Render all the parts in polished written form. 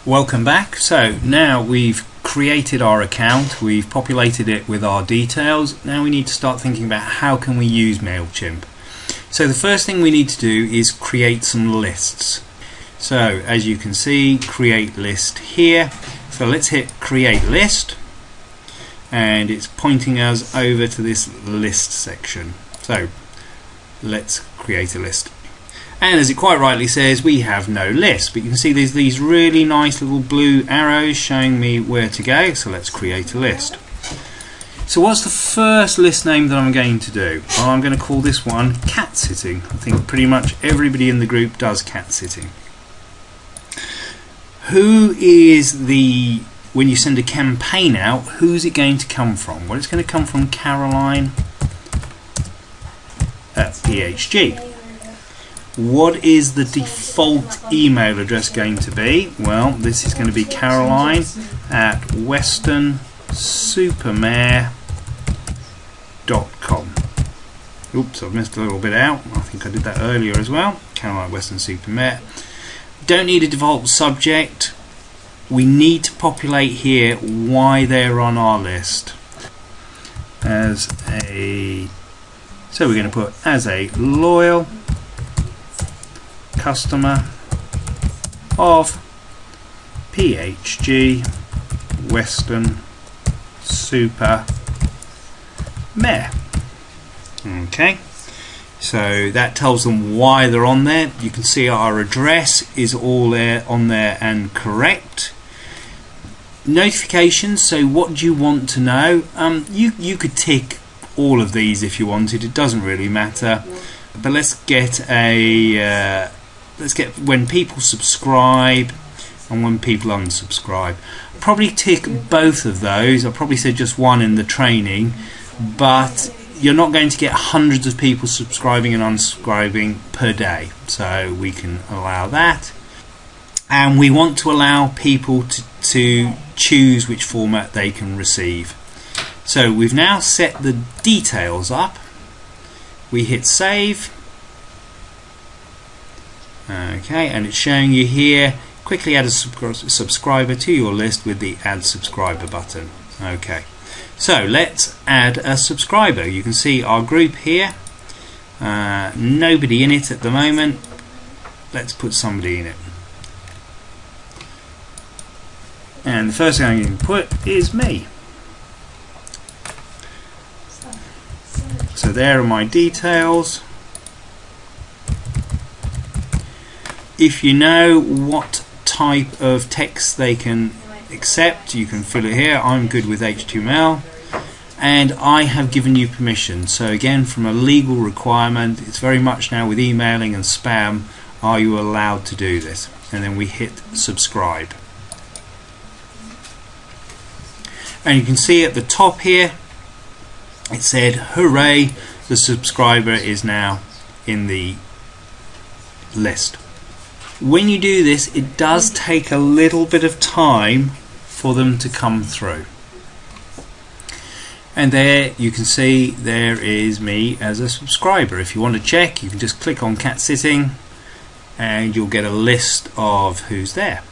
Welcome back. So now we've created our account, we've populated it with our details. Now we need to start thinking about how can we use MailChimp. So the first thing we need to do is create some lists. So as you can see, create list here. So let's hit create list, and it's pointing us over to this list section. So let's create a list. And as it quite rightly says, we have no list, but you can see there's these really nice little blue arrows showing me where to go. So let's create a list. So what's the first list name that I'm going to do? Well, I'm going to call this one cat sitting. I think pretty much everybody in the group does cat sitting. Who is the, when you send a campaign out, who's it going to come from? Well, it's going to come from Caroline at PHG. What is the default email address going to be? Well, this is going to be Caroline at westernsupermare.com. Oops, I've missed a little bit out. I think I did that earlier as well. Caroline Western Supermare. Don't need a default subject. We need to populate here why they're on our list. So we're going to put as a loyal customer of PHG Western Super Mare. Okay, so that tells them why they're on there. You can see our address is all there on there and correct. Notifications, so what do you want to know? You could tick all of these if you wanted, it doesn't really matter, but let's get when people subscribe and when people unsubscribe. Probably tick both of those. I probably said just one in the training, but you're not going to get hundreds of people subscribing and unsubscribing per day, so we can allow that. And we want to allow people to choose which format they can receive. So we've now set the details up. We hit save. Okay, and it's showing you here, quickly add a subscriber to your list with the add subscriber button. Okay, so let's add a subscriber. You can see our group here, nobody in it at the moment. Let's put somebody in it. And the first thing I'm going to put is me. So there are my details. If you know what type of text they can accept, you can fill it here. I'm good with HTML, and I have given you permission. So again, from a legal requirement, it's very much now with emailing and spam, are you allowed to do this? And then we hit subscribe. And you can see at the top here, it said, hooray, the subscriber is now in the list. When you do this, it does take a little bit of time for them to come through. And there you can see there is me as a subscriber. If you want to check, you can just click on cat sitting and you'll get a list of who's there.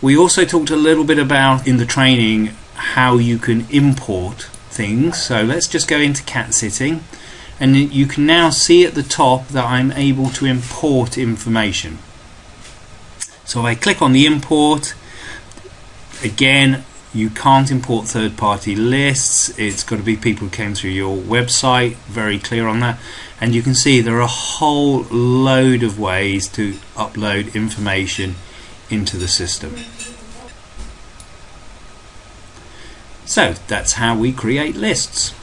We also talked a little bit about in the training how you can import things. So let's just go into cat sitting. And you can now see at the top that I'm able to import information. So if I click on the import, again, you can't import third-party lists. It's got to be people who came through your website, very clear on that. And you can see there are a whole load of ways to upload information into the system. So that's how we create lists.